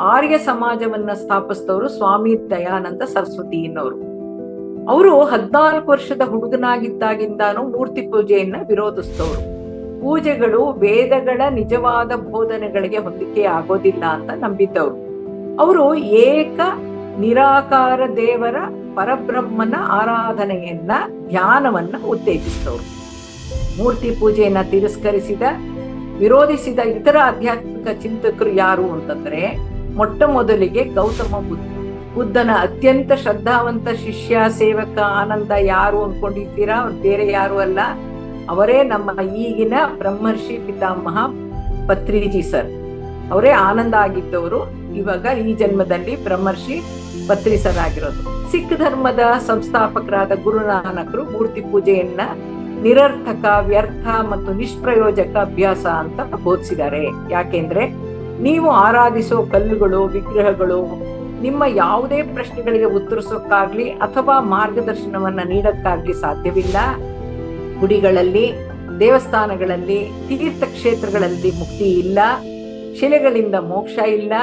ಆರ್ಯ ಸಮಾಜವನ್ನ ಸ್ಥಾಪಿಸಿದವರು ಸ್ವಾಮಿ ದಯಾನಂದ ಸರಸ್ವತಿ ಅನ್ನೋರು. ಅವರು 14 ವರ್ಷದ ಹುಡುಗನಾಗಿದ್ದಾಗಿಂದಾನು ಮೂರ್ತಿ ಪೂಜೆಯನ್ನ ವಿರೋಧಿಸಿದವರು. ಪೂಜೆಗಳು ವೇದಗಳ ನಿಜವಾದ ಬೋಧನೆಗಳಿಗೆ ಹೊಂದಿಕೆ ಆಗೋದಿಲ್ಲ ಅಂತ ನಂಬಿದ್ದವರು. ಅವರು ಏಕ ನಿರಾಕಾರ ದೇವರ ಪರಬ್ರಹ್ಮನ ಆರಾಧನೆಯನ್ನ ಧ್ಯಾನವನ್ನ ಉತ್ತೇಜಿಸಿದವರು. ಮೂರ್ತಿ ಪೂಜೆಯನ್ನ ತಿರಸ್ಕರಿಸಿದ ವಿರೋಧಿಸಿದ ಇತರ ಆಧ್ಯಾತ್ಮಿಕ ಚಿಂತಕರು ಯಾರು ಅಂತಂದ್ರೆ, ಮೊಟ್ಟ ಮೊದಲಿಗೆ ಗೌತಮ ಬುದ್ಧನ ಅತ್ಯಂತ ಶ್ರದ್ಧಾವಂತ ಶಿಷ್ಯ ಸೇವಕ ಆನಂದ. ಯಾರು ಅನ್ಕೊಂಡಿದ್ದೀರಾ? ಅವ್ರು ಬೇರೆ ಯಾರು ಅಲ್ಲ, ಅವರೇ ನಮ್ಮ ಈಗಿನ ಬ್ರಹ್ಮರ್ಷಿ ಪಿತಾಮಹ ಪತ್ರಿಜಿ ಸರ್. ಅವರೇ ಆನಂದ ಆಗಿದ್ದವರು, ಇವಾಗ ಈ ಜನ್ಮದಲ್ಲಿ ಬ್ರಹ್ಮರ್ಷಿ ಪತ್ರಿ ಸರ್ ಆಗಿರೋದು. ಸಿಖ್ ಧರ್ಮದ ಸಂಸ್ಥಾಪಕರಾದ ಗುರುನಾನಕರು ಮೂರ್ತಿ ಪೂಜೆಯನ್ನ ನಿರರ್ಥಕ, ವ್ಯರ್ಥ ಮತ್ತು ನಿಷ್ಪ್ರಯೋಜಕ ಅಭ್ಯಾಸ ಅಂತ ಬೋಧಿಸಿದ್ದಾರೆ. ಯಾಕೆಂದ್ರೆ ನೀವು ಆರಾಧಿಸೋ ಕಲ್ಲುಗಳು, ವಿಗ್ರಹಗಳು ನಿಮ್ಮ ಯಾವುದೇ ಪ್ರಶ್ನೆಗಳಿಗೆ ಉತ್ತರಿಸೋಕ್ಕಾಗ್ಲಿ ಅಥವಾ ಮಾರ್ಗದರ್ಶನವನ್ನ ನೀಡಕ್ಕಾಗ್ಲಿ ಸಾಧ್ಯವಿಲ್ಲ. ಗುಡಿಗಳಲ್ಲಿ, ದೇವಸ್ಥಾನಗಳಲ್ಲಿ, ತೀರ್ಥಕ್ಷೇತ್ರಗಳಲ್ಲಿ ಮುಕ್ತಿ ಇಲ್ಲ. ಶಿಲೆಗಳಿಂದ ಮೋಕ್ಷ ಇಲ್ಲ.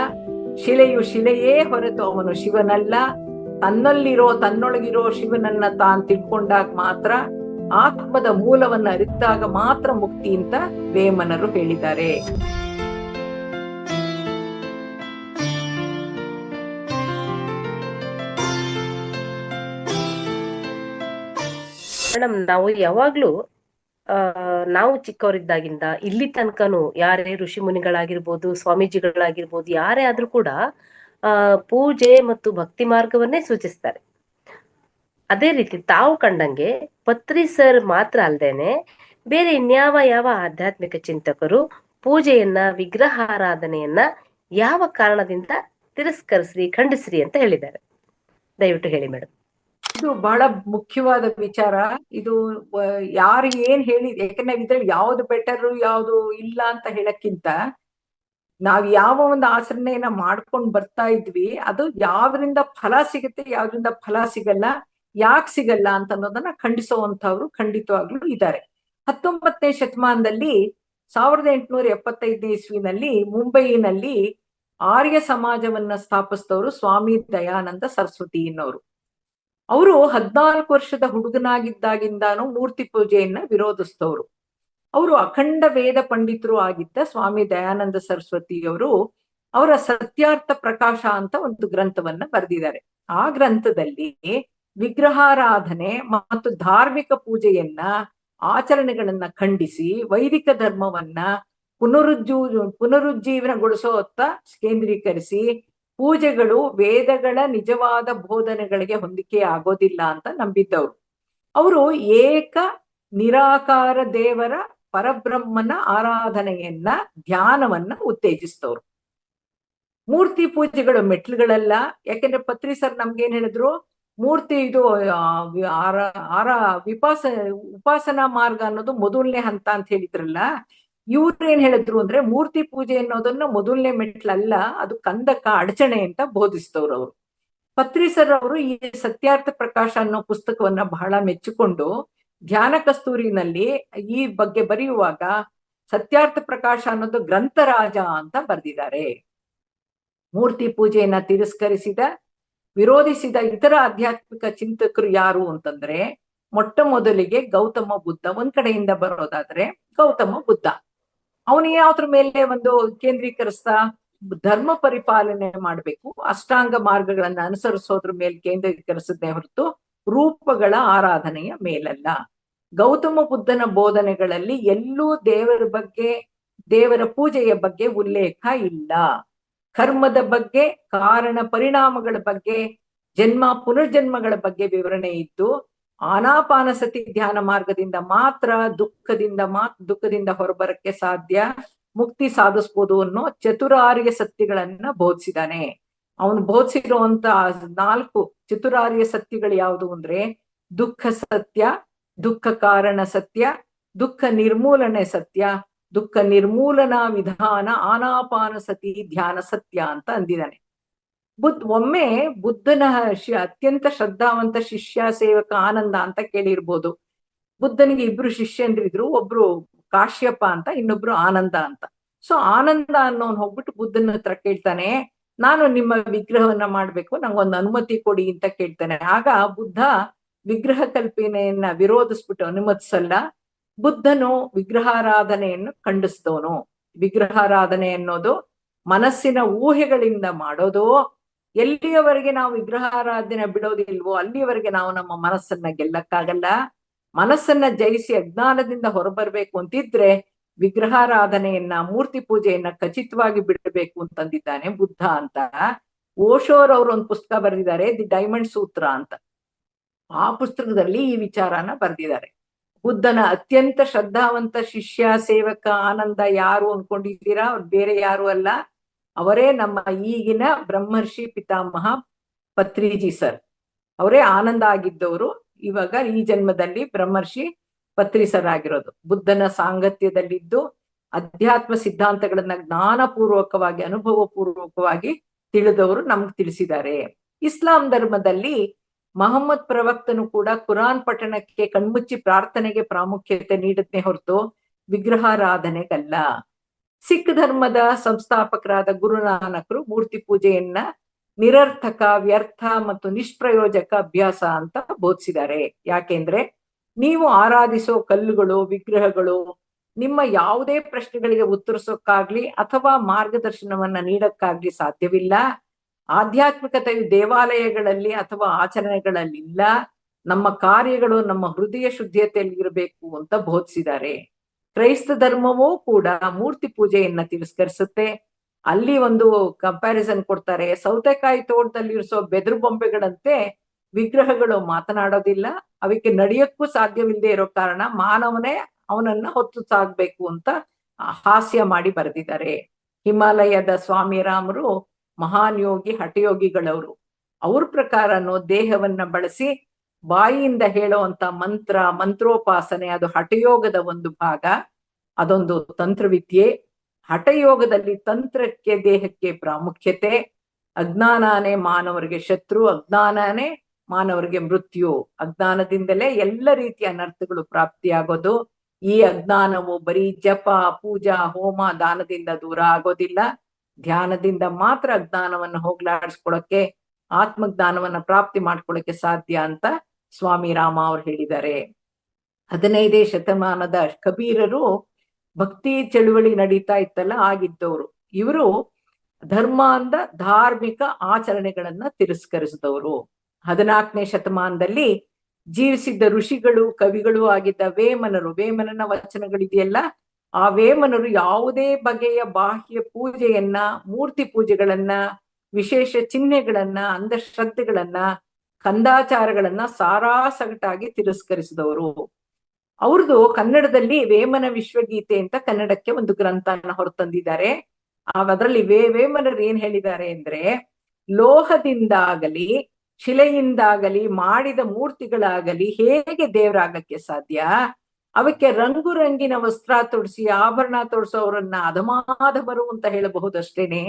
ಶಿಲೆಯು ಶಿಲೆಯೇ ಹೊರತು ಅವನು ಶಿವನಲ್ಲ. ತನ್ನೊಳಗಿರೋ ಶಿವನನ್ನ ತಾನು ತಿಳ್ಕೊಂಡಾಗ ಮಾತ್ರ, ಆತ್ಮದ ಮೂಲವನ್ನ ಅರಿತಾಗ ಮಾತ್ರ ಮುಕ್ತಿ ಅಂತ ವೇಮನರು ಹೇಳಿದ್ದಾರೆ. ಮೇಡಮ್, ನಾವು ಯಾವಾಗ್ಲೂ ನಾವು ಚಿಕ್ಕವರಿದ್ದಾಗಿಂದ ಇಲ್ಲಿ ತನಕನು ಯಾರೇ ಋಷಿ ಮುನಿಗಳಾಗಿರ್ಬೋದು, ಸ್ವಾಮೀಜಿಗಳಾಗಿರ್ಬೋದು, ಯಾರೇ ಆದ್ರೂ ಕೂಡ ಪೂಜೆ ಮತ್ತು ಭಕ್ತಿ ಮಾರ್ಗವನ್ನೇ ಸೂಚಿಸ್ತಾರೆ. ಅದೇ ರೀತಿ ತಾವು ಕಂಡಂಗೆ ಪತ್ರಿ ಸರ್ ಮಾತ್ರ ಅಲ್ದೇನೆ ಬೇರೆ ಯಾವ ಆಧ್ಯಾತ್ಮಿಕ ಚಿಂತಕರು ಪೂಜೆಯನ್ನ, ವಿಗ್ರಹಾರಾಧನೆಯನ್ನ ಯಾವ ಕಾರಣದಿಂದ ತಿರಸ್ಕರಿಸ್ರಿ, ಖಂಡಿಸ್ರಿ ಅಂತ ಹೇಳಿದ್ದಾರೆ? ದಯವಿಟ್ಟು ಹೇಳಿ ಮೇಡಮ್. ಇದು ಬಹಳ ಮುಖ್ಯವಾದ ವಿಚಾರ. ಇದು ಯಾರು ಏನ್ ಹೇಳಿ, ಯಾಕಂದ್ರೆ ಇದ್ರಲ್ಲಿ ಯಾವ್ದು ಬೆಟರು ಯಾವ್ದು ಇಲ್ಲ ಅಂತ ಹೇಳಕ್ಕಿಂತ, ನಾವ್ ಯಾವ ಒಂದು ಆಚರಣೆಯನ್ನ ಮಾಡ್ಕೊಂಡ್ ಬರ್ತಾ ಇದ್ವಿ, ಅದು ಯಾವ್ದ್ರಿಂದ ಫಲ ಸಿಗುತ್ತೆ, ಯಾವ್ದ್ರಿಂದ ಫಲ ಸಿಗಲ್ಲ, ಯಾಕೆ ಸಿಗಲ್ಲ ಅಂತ ಅನ್ನೋದನ್ನ ಖಂಡಿಸುವಂತವ್ರು ಖಂಡಿತವಾಗ್ಲೂ ಇದ್ದಾರೆ. 19ನೇ ಶತಮಾನದಲ್ಲಿ 1875ನೇ ಇಸ್ವಿನಲ್ಲಿ ಮುಂಬೈನಲ್ಲಿ ಆರ್ಯ ಸಮಾಜವನ್ನ ಸ್ಥಾಪಿಸಿದವರು ಸ್ವಾಮಿ ದಯಾನಂದ ಸರಸ್ವತಿ ಅನ್ನೋರು. ಅವರು 14 ವರ್ಷದ ಹುಡುಗನಾಗಿದ್ದಾಗಿಂದಾನು ಮೂರ್ತಿ ಪೂಜೆಯನ್ನ ವಿರೋಧಿಸಿದವರು. ಅವರು ಅಖಂಡ ವೇದ ಪಂಡಿತರು ಆಗಿದ್ದ ಸ್ವಾಮಿ ದಯಾನಂದ ಸರಸ್ವತಿಯವರು ಅವರ ಸತ್ಯಾರ್ಥ ಪ್ರಕಾಶ ಅಂತ ಒಂದು ಗ್ರಂಥವನ್ನ ಬರೆದಿದ್ದಾರೆ. ಆ ಗ್ರಂಥದಲ್ಲಿ ವಿಗ್ರಹಾರಾಧನೆ ಮತ್ತು ಧಾರ್ಮಿಕ ಪೂಜೆಯನ್ನ, ಆಚರಣೆಗಳನ್ನ ಖಂಡಿಸಿ ವೈದಿಕ ಧರ್ಮವನ್ನ ಪುನರುಜ್ಜೀವನಗೊಳಿಸೋತ್ತ ಕೇಂದ್ರೀಕರಿಸಿ, ಪೂಜೆಗಳು ವೇದಗಳ ನಿಜವಾದ ಬೋಧನೆಗಳಿಗೆ ಹೊಂದಿಕೆ ಆಗೋದಿಲ್ಲ ಅಂತ ನಂಬಿದ್ದವರು. ಅವರು ಏಕ ನಿರಾಕಾರ ದೇವರ ಪರಬ್ರಹ್ಮನ ಆರಾಧನೆಯನ್ನ, ಧ್ಯಾನವನ್ನ ಉತ್ತೇಜಿಸಿದವರು. ಮೂರ್ತಿ ಪೂಜೆಗಳು ಮೆಟ್ಲುಗಳಲ್ಲ. ಯಾಕೆಂದ್ರೆ ಪತ್ರಿ ಸರ್ ನಮ್ಗೇನ್ ಹೇಳಿದ್ರು, ಮೂರ್ತಿ ಇದು ಉಪಾಸನಾ ಮಾರ್ಗ ಅನ್ನೋದು ಮೊದಲನೇ ಹಂತ ಅಂತ ಹೇಳಿದ್ರಲ್ಲ. ಇವ್ರು ಏನ್ ಹೇಳಿದ್ರು ಅಂದ್ರೆ, ಮೂರ್ತಿ ಪೂಜೆ ಅನ್ನೋದನ್ನ ಮೊದಲನೇ ಮೆಟ್ಲಲ್ಲ, ಅದು ಕಂದಕ, ಅಡಚಣೆ ಅಂತ ಬೋಧಿಸಿದವ್ರು ಅವರು. ಪತ್ರಿ ಸರ್ ಅವರು ಈ ಸತ್ಯಾರ್ಥ ಪ್ರಕಾಶ ಅನ್ನೋ ಪುಸ್ತಕವನ್ನ ಬಹಳ ಮೆಚ್ಚಿಕೊಂಡು ಧ್ಯಾನ ಕಸ್ತೂರಿನಲ್ಲಿ ಈ ಬಗ್ಗೆ ಬರೆಯುವಾಗ ಸತ್ಯಾರ್ಥ ಪ್ರಕಾಶ ಅನ್ನೋದು ಗ್ರಂಥರಾಜ ಅಂತ ಬರೆದಿದ್ದಾರೆ. ಮೂರ್ತಿ ಪೂಜೆಯನ್ನ ತಿರಸ್ಕರಿಸಿದ ವಿರೋಧಿಸಿದ ಇತರ ಆಧ್ಯಾತ್ಮಿಕ ಚಿಂತಕರು ಯಾರು ಅಂತಂದ್ರೆ, ಮೊಟ್ಟ ಮೊದಲಿಗೆ ಗೌತಮ ಬುದ್ಧ. ಒಂದ್ ಕಡೆಯಿಂದ ಬರೋದಾದ್ರೆ ಗೌತಮ ಬುದ್ಧ, ಅವನು ಯಾವ್ದ್ರ ಮೇಲೆ ಒಂದು ಕೇಂದ್ರೀಕರಿಸ್ತಾ, ಧರ್ಮ ಪರಿಪಾಲನೆ ಮಾಡ್ಬೇಕು, ಅಷ್ಟಾಂಗ ಮಾರ್ಗಗಳನ್ನ ಅನುಸರಿಸೋದ್ರ ಮೇಲೆ ಕೇಂದ್ರೀಕರಿಸದೇ ಹೊರತು ರೂಪಗಳ ಆರಾಧನೆಯ ಮೇಲಲ್ಲ. ಗೌತಮ ಬುದ್ಧನ ಬೋಧನೆಗಳಲ್ಲಿ ಎಲ್ಲೂ ದೇವರ ಬಗ್ಗೆ, ದೇವರ ಪೂಜೆಯ ಬಗ್ಗೆ ಉಲ್ಲೇಖ ಇಲ್ಲ. ಕರ್ಮದ ಬಗ್ಗೆ, ಕಾರಣ ಪರಿಣಾಮಗಳ ಬಗ್ಗೆ, ಜನ್ಮ ಪುನರ್ಜನ್ಮಗಳ ಬಗ್ಗೆ ವಿವರಣೆ ಇದ್ದು, ಆನಾಪಾನಸತಿ ಧ್ಯಾನ ಮಾರ್ಗದಿಂದ ಮಾತ್ರ ದುಃಖದಿಂದ ಹೊರಬರಕ್ಕೆ ಸಾಧ್ಯ, ಮುಕ್ತಿ ಸಾಧಿಸ್ಬೋದು ಅನ್ನೋ ಚತುರಾರ್ಯ ಸತ್ಯಗಳನ್ನ ಬೋಧಿಸಿದಾನೆ. ಅವನು ಬೋಧಿಸಿರುವಂತ 4 ಚತುರಾರ್ಯ ಸತ್ಯಗಳು ಯಾವುದು ಅಂದ್ರೆ, ದುಃಖ ಸತ್ಯ, ದುಃಖ ಕಾರಣ ಸತ್ಯ, ದುಃಖ ನಿರ್ಮೂಲನೆ ಸತ್ಯ, ದುಃಖ ನಿರ್ಮೂಲನಾ ವಿಧಾನ, ಆನಾಪಾನಸತಿ ಧ್ಯಾನ ಸತ್ಯ ಅಂತ ಅಂದಿದ್ದಾನೆ. ಒಮ್ಮೆ ಬುದ್ಧನ ಅತ್ಯಂತ ಶ್ರದ್ಧಾವಂತ ಶಿಷ್ಯ ಸೇವಕ ಆನಂದ ಅಂತ ಕೇಳಿರ್ಬೋದು. ಬುದ್ಧನಿಗೆ 2 ಶಿಷ್ಯಂದ್ರಿದ್ರು, ಒಬ್ರು ಕಾಶ್ಯಪ ಅಂತ, ಇನ್ನೊಬ್ರು ಆನಂದ ಅಂತ. ಸೊ ಆನಂದ ಅನ್ನೋನ್ ಹೋಗ್ಬಿಟ್ಟು ಬುದ್ಧನ ಹತ್ರ ಕೇಳ್ತಾನೆ, ನಾನು ನಿಮ್ಮ ವಿಗ್ರಹವನ್ನ ಮಾಡ್ಬೇಕು, ನಂಗೊಂದು ಅನುಮತಿ ಕೊಡಿ ಅಂತ ಕೇಳ್ತಾನೆ. ಆಗ ಬುದ್ಧ ವಿಗ್ರಹ ಕಲ್ಪನೆಯನ್ನ ವಿರೋಧಿಸ್ಬಿಟ್ಟು ಅನುಮತಿಸಲ್ಲ. ಬುದ್ಧನು ವಿಗ್ರಹಾರಾಧನೆಯನ್ನು ಖಂಡಿಸಿದವನು. ವಿಗ್ರಹಾರಾಧನೆ ಅನ್ನೋದು ಮನಸ್ಸಿನ ಊಹೆಗಳಿಂದ ಮಾಡೋದು. ಎಲ್ಲಿಯವರೆಗೆ ನಾವು ವಿಗ್ರಹಾರಾಧನೆ ಬಿಡೋದಿಲ್ವೋ ಅಲ್ಲಿಯವರೆಗೆ ನಾವು ನಮ್ಮ ಮನಸ್ಸನ್ನ ಗೆಲ್ಲಕ್ಕಾಗಲ್ಲ. ಮನಸ್ಸನ್ನ ಜಯಿಸಿ ಅಜ್ಞಾನದಿಂದ ಹೊರಬರ್ಬೇಕು ಅಂತಿದ್ರೆ ವಿಗ್ರಹಾರಾಧನೆಯನ್ನ, ಮೂರ್ತಿ ಪೂಜೆಯನ್ನ ಖಚಿತವಾಗಿ ಬಿಡಬೇಕು ಅಂತಂದಿದ್ದಾನೆ ಬುದ್ಧ ಅಂತ. ಓಶೋರ್ ಅವರು ಒಂದು ಪುಸ್ತಕ ಬರೆದಿದ್ದಾರೆ, ದಿ ಡೈಮಂಡ್ ಸೂತ್ರ ಅಂತ. ಆ ಪುಸ್ತಕದಲ್ಲಿ ಈ ವಿಚಾರನ ಬರೆದಿದ್ದಾರೆ. ಬುದ್ಧನ ಅತ್ಯಂತ ಶ್ರದ್ಧಾವಂತ ಶಿಷ್ಯ ಸೇವಕ ಆನಂದ ಯಾರು ಅನ್ಕೊಂಡಿದ್ದೀರಾ? ಅವ್ರು ಬೇರೆ ಯಾರು ಅಲ್ಲ, ಅವರೇ ನಮ್ಮ ಈಗಿನ ಬ್ರಹ್ಮರ್ಷಿ ಪಿತಾಮಹ ಪತ್ರಿಜಿ ಸರ್. ಅವರೇ ಆನಂದ ಆಗಿದ್ದವರು. ಇವಾಗ ಈ ಜನ್ಮದಲ್ಲಿ ಬ್ರಹ್ಮರ್ಷಿ ಪತ್ರಿ ಸರ್ ಆಗಿರೋದು. ಬುದ್ಧನ ಸಾಂಗತ್ಯದಲ್ಲಿದ್ದು ಅಧ್ಯಾತ್ಮ ಸಿದ್ಧಾಂತಗಳನ್ನ ಜ್ಞಾನಪೂರ್ವಕವಾಗಿ, ಅನುಭವ ಪೂರ್ವಕವಾಗಿ ತಿಳಿದವರು ನಮ್ಗೆ ತಿಳಿಸಿದ್ದಾರೆ. ಇಸ್ಲಾಂ ಧರ್ಮದಲ್ಲಿ ಮಹಮ್ಮದ್ ಪ್ರವಕ್ತನು ಕೂಡ ಕುರಾನ್ ಪಠಣಕ್ಕೆ, ಕಣ್ಮುಚ್ಚಿ ಪ್ರಾರ್ಥನೆಗೆ ಪ್ರಾಮುಖ್ಯತೆ ನೀಡುತ್ತೆ ಹೊರತು ವಿಗ್ರಹಾರಾಧನೆಗಲ್ಲ. ಸಿಖ್ ಧರ್ಮದ ಸಂಸ್ಥಾಪಕರಾದ ಗುರುನಾನಕರು ಮೂರ್ತಿ ಪೂಜೆಯನ್ನ ನಿರರ್ಥಕ, ವ್ಯರ್ಥ ಮತ್ತು ನಿಷ್ಪ್ರಯೋಜಕ ಅಭ್ಯಾಸ ಅಂತ ಬೋಧಿಸಿದ್ದಾರೆ. ಯಾಕೆಂದ್ರೆ ನೀವು ಆರಾಧಿಸೋ ಕಲ್ಲುಗಳು, ವಿಗ್ರಹಗಳು ನಿಮ್ಮ ಯಾವುದೇ ಪ್ರಶ್ನೆಗಳಿಗೆ ಉತ್ತರಿಸೋಕ್ಕಾಗ್ಲಿ ಅಥವಾ ಮಾರ್ಗದರ್ಶನವನ್ನ ನೀಡಕ್ಕಾಗ್ಲಿ ಸಾಧ್ಯವಿಲ್ಲ. ಆಧ್ಯಾತ್ಮಿಕತೆಯು ದೇವಾಲಯಗಳಲ್ಲಿ ಅಥವಾ ಆಚರಣೆಗಳಲ್ಲಿ ಇಲ್ಲ. ನಮ್ಮ ಕಾರ್ಯಗಳು ನಮ್ಮ ಹೃದಯ ಶುದ್ಧತೆಯಲ್ಲಿ ಇರಬೇಕು ಅಂತ ಬೋಧಿಸಿದ್ದಾರೆ. ಕ್ರೈಸ್ತ ಧರ್ಮವೂ ಕೂಡ ಮೂರ್ತಿ ಪೂಜೆಯನ್ನ ತಿರಸ್ಕರಿಸುತ್ತೆ. ಅಲ್ಲಿ ಒಂದು ಕಂಪ್ಯಾರಿಸನ್ ಕೊಡ್ತಾರೆ. ಸೌತೆಕಾಯಿ ತೋಟದಲ್ಲಿ ಇರಿಸೋ ಬೆದರು ಬೊಂಬೆಗಳಂತೆ ವಿಗ್ರಹಗಳು ಮಾತನಾಡೋದಿಲ್ಲ, ಅವಕ್ಕೆ ನಡೆಯಕ್ಕೂ ಸಾಧ್ಯವಿಲ್ಲದೆ ಇರೋ ಕಾರಣ ಮಾನವನೇ ಅವನನ್ನ ಹೊತ್ತು ಸಾಗ್ಬೇಕು ಅಂತ ಹಾಸ್ಯ ಮಾಡಿ ಬರೆದಿದ್ದಾರೆ. ಹಿಮಾಲಯದ ಸ್ವಾಮಿ ರಾಮರು ಮಹಾನ್ ಯೋಗಿ, ಹಠಯೋಗಿಗಳವರು. ಅವ್ರ ಪ್ರಕಾರನು ದೇಹವನ್ನ ಬಳಸಿ ಬಾಯಿಯಿಂದ ಹೇಳುವಂತ ಮಂತ್ರೋಪಾಸನೆ ಅದು ಹಠಯೋಗದ ಒಂದು ಭಾಗ. ಅದೊಂದು ತಂತ್ರವಿದ್ಯೆ. ಹಠಯೋಗದಲ್ಲಿ ತಂತ್ರಕ್ಕೆ, ದೇಹಕ್ಕೆ ಪ್ರಾಮುಖ್ಯತೆ. ಅಜ್ಞಾನನೇ ಮಾನವರಿಗೆ ಶತ್ರು, ಅಜ್ಞಾನನೇ ಮಾನವರಿಗೆ ಮೃತ್ಯು. ಅಜ್ಞಾನದಿಂದಲೇ ಎಲ್ಲ ರೀತಿಯ ಅನರ್ಥಗಳು ಪ್ರಾಪ್ತಿಯಾಗೋದು. ಈ ಅಜ್ಞಾನವು ಬರೀ ಜಪ, ಪೂಜಾ, ಹೋಮ, ದಾನದಿಂದ ದೂರ ಆಗೋದಿಲ್ಲ. ಧ್ಯಾನದಿಂದ ಮಾತ್ರ ಅಜ್ಞಾನವನ್ನು ಹೋಗ್ಲಾಡಿಸ್ಕೊಳಕ್ಕೆ, ಆತ್ಮಜ್ಞಾನವನ್ನ ಪ್ರಾಪ್ತಿ ಮಾಡ್ಕೊಳಕ್ಕೆ ಸಾಧ್ಯ ಅಂತ ಸ್ವಾಮಿ ರಾಮ ಅವ್ರು ಹೇಳಿದ್ದಾರೆ. 15ನೇ ಶತಮಾನದ ಕಬೀರರು ಭಕ್ತಿ ಚಳುವಳಿ ನಡೀತಾ ಇತ್ತಲ್ಲ, ಆಗಿದ್ದವರು. ಇವರು ಧರ್ಮ ಅಂದ ಧಾರ್ಮಿಕ ಆಚರಣೆಗಳನ್ನ ತಿರಸ್ಕರಿಸಿದವರು. 14ನೇ ಶತಮಾನದಲ್ಲಿ ಜೀವಿಸಿದ್ದ ಋಷಿಗಳು, ಕವಿಗಳು ಆಗಿದ್ದ ವೇಮನನ ವಚನಗಳಿದೆಯಲ್ಲ, ಆ ವೇಮನರು ಯಾವುದೇ ಬಗೆಯ ಬಾಹ್ಯ ಪೂಜೆಯನ್ನ, ಮೂರ್ತಿ ಪೂಜೆಗಳನ್ನ, ವಿಶೇಷ ಚಿಹ್ನೆಗಳನ್ನ, ಅಂಧಶ್ರದ್ಧೆಗಳನ್ನ, ಕಂದಾಚಾರಗಳನ್ನ ಸಾರಾಸಗಟಾಗಿ ತಿರಸ್ಕರಿಸಿದವರು. ಅವ್ರದ್ದು ಕನ್ನಡದಲ್ಲಿ ವೇಮನ ವಿಶ್ವಗೀತೆ ಅಂತ ಕನ್ನಡಕ್ಕೆ ಒಂದು ಗ್ರಂಥನ ಹೊರತಂದಿದ್ದಾರೆ. ಅದರಲ್ಲಿ ವೇಮನರು ಏನ್ ಹೇಳಿದ್ದಾರೆ ಅಂದ್ರೆ, ಲೋಹದಿಂದಾಗಲಿ ಶಿಲೆಯಿಂದಾಗಲಿ ಮಾಡಿದ ಮೂರ್ತಿಗಳಾಗಲಿ ಹೇಗೆ ದೇವರಾಗಕ್ಕೆ ಸಾಧ್ಯ? ಅವಕ್ಕೆ ರಂಗು ರಂಗಿನ ವಸ್ತ್ರ ತೊಡಿಸಿ ಆಭರಣ ತೊಡಿಸೋರನ್ನ ಅಧಮಾಧಮರು ಅಂತ ಹೇಳಬಹುದಷ್ಟೇನೆ.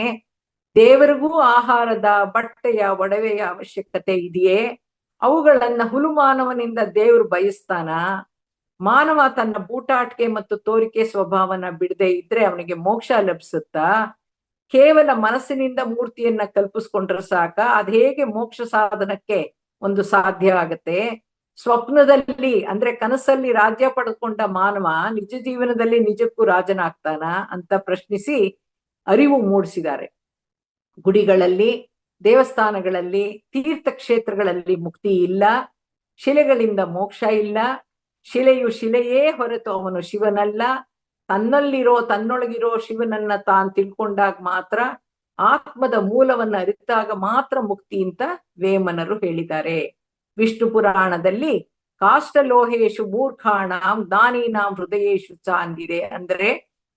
ದೇವರಿಗೂ ಆಹಾರದ, ಬಟ್ಟೆಯ, ಒಡವೆಯ ಅವಶ್ಯಕತೆ ಇದೆಯೇ? ಅವುಗಳನ್ನ ಹುಲುಮಾನವನಿಂದ ದೇವರು ಬಯಸ್ತಾನ? ಮಾನವ ತನ್ನ ಬೂಟಾಟಿಕೆ ಮತ್ತು ತೋರಿಕೆ ಸ್ವಭಾವನ ಬಿಡದೆ ಇದ್ರೆ ಅವನಿಗೆ ಮೋಕ್ಷ ಲಭಿಸುತ್ತಾ? ಕೇವಲ ಮನಸ್ಸಿನಿಂದ ಮೂರ್ತಿಯನ್ನ ಕಲ್ಪಿಸ್ಕೊಂಡ್ರೆ ಸಾಕ? ಅದ್ ಹೇಗೆ ಮೋಕ್ಷ ಸಾಧನಕ್ಕೆ ಒಂದು ಸಾಧ್ಯ ಆಗತ್ತೆ? ಸ್ವಪ್ನದಲ್ಲಿ ಅಂದ್ರೆ ಕನಸಲ್ಲಿ ರಾಜ್ಯ ಪಡೆದುಕೊಂಡ ಮಾನವ ನಿಜ ಜೀವನದಲ್ಲಿ ನಿಜಕ್ಕೂ ರಾಜನಾಗ್ತಾನ ಅಂತ ಪ್ರಶ್ನಿಸಿ ಅರಿವು ಮೂಡಿಸಿದ್ದಾರೆ. ಗುಡಿಗಳಲ್ಲಿ, ದೇವಸ್ಥಾನಗಳಲ್ಲಿ, ತೀರ್ಥಕ್ಷೇತ್ರಗಳಲ್ಲಿ ಮುಕ್ತಿ ಇಲ್ಲ. ಶಿಲೆಗಳಿಂದ ಮೋಕ್ಷ ಇಲ್ಲ. ಶಿಲೆಯು ಶಿಲೆಯೇ ಹೊರತು ಅವನು ಶಿವನಲ್ಲ. ತನ್ನೊಳಗಿರೋ ಶಿವನನ್ನ ತಾನು ತಿಳ್ಕೊಂಡಾಗ ಮಾತ್ರ, ಆತ್ಮದ ಮೂಲವನ್ನ ಅರಿತಾಗ ಮಾತ್ರ ಮುಕ್ತಿ ಅಂತ ವೇಮನರು ಹೇಳಿದ್ದಾರೆ. ವಿಷ್ಣು ಪುರಾಣದಲ್ಲಿ ಕಾಷ್ಟಲೋಹೇಶು ಮೂರ್ಖಾಣಾಂ ಜ್ಞಾನೀನಾಂ ಹೃದಯೇಶು ಚ ಅಂದಿದೆ. ಅಂದ್ರೆ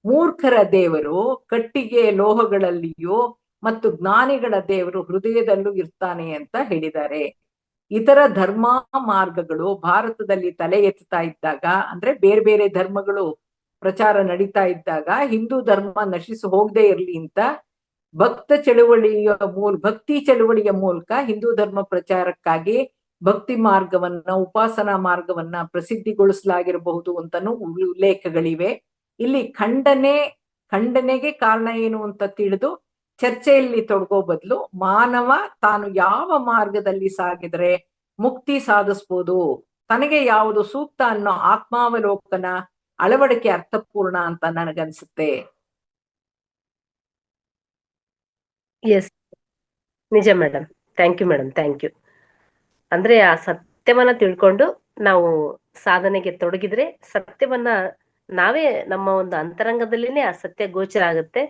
ಮೂರ್ಖರ ದೇವರು ಕಟ್ಟಿಗೆ ಲೋಹಗಳಲ್ಲಿಯೂ ಮತ್ತು ಜ್ಞಾನಿಗಳ ದೇವರು ಹೃದಯದಲ್ಲೂ ಇರ್ತಾನೆ ಅಂತ ಹೇಳಿದ್ದಾರೆ. ಇತರ ಧರ್ಮ ಮಾರ್ಗಗಳು ಭಾರತದಲ್ಲಿ ತಲೆ ಎತ್ತುತ್ತಾ ಇದ್ದಾಗ, ಅಂದ್ರೆ ಬೇರೆ ಬೇರೆ ಧರ್ಮಗಳು ಪ್ರಚಾರ ನಡೀತಾ ಇದ್ದಾಗ, ಹಿಂದೂ ಧರ್ಮ ನಶಿಸಿ ಹೋಗದೆ ಇರ್ಲಿ ಅಂತ ಭಕ್ತಿ ಚಳುವಳಿಯ ಮೂಲಕ ಹಿಂದೂ ಧರ್ಮ ಪ್ರಚಾರಕ್ಕಾಗಿ ಭಕ್ತಿ ಮಾರ್ಗವನ್ನ, ಉಪಾಸನಾ ಮಾರ್ಗವನ್ನ ಪ್ರಸಿದ್ಧಿಗೊಳಿಸಲಾಗಿರಬಹುದು ಅಂತಾನು ಉಲ್ಲೇಖಗಳಿವೆ. ಇಲ್ಲಿ ಖಂಡನೆಗೆ ಕಾರಣ ಏನು ಅಂತ ತಿಳಿದು ಚರ್ಚೆಯಲ್ಲಿ ತೊಡಗೋ ಬದಲು ಮಾನವ ತಾನು ಯಾವ ಮಾರ್ಗದಲ್ಲಿ ಸಾಗಿದ್ರೆ ಮುಕ್ತಿ ಸಾಧಿಸ್ಬೋದು, ತನಗೆ ಯಾವುದು ಸೂಕ್ತ ಅನ್ನೋ ಆತ್ಮಾವಲೋಕನ ಅಳವಡಿಕೆ ಅರ್ಥಪೂರ್ಣ ಅಂತ ನನಗನ್ಸುತ್ತೆ. ಎಸ್, ನಿಜ madam. Thank you madam, thank you. ಅಂದ್ರೆ ಆ ಸತ್ಯವನ್ನ ತಿಳ್ಕೊಂಡು ನಾವು ಸಾಧನೆಗೆ ತೊಡಗಿದ್ರೆ ಸತ್ಯವನ್ನ ನಾವೇ ನಮ್ಮ ಒಂದು ಅಂತರಂಗದಲ್ಲಿನೇ ಆ ಸತ್ಯ ಗೋಚರ ಆಗುತ್ತೆ.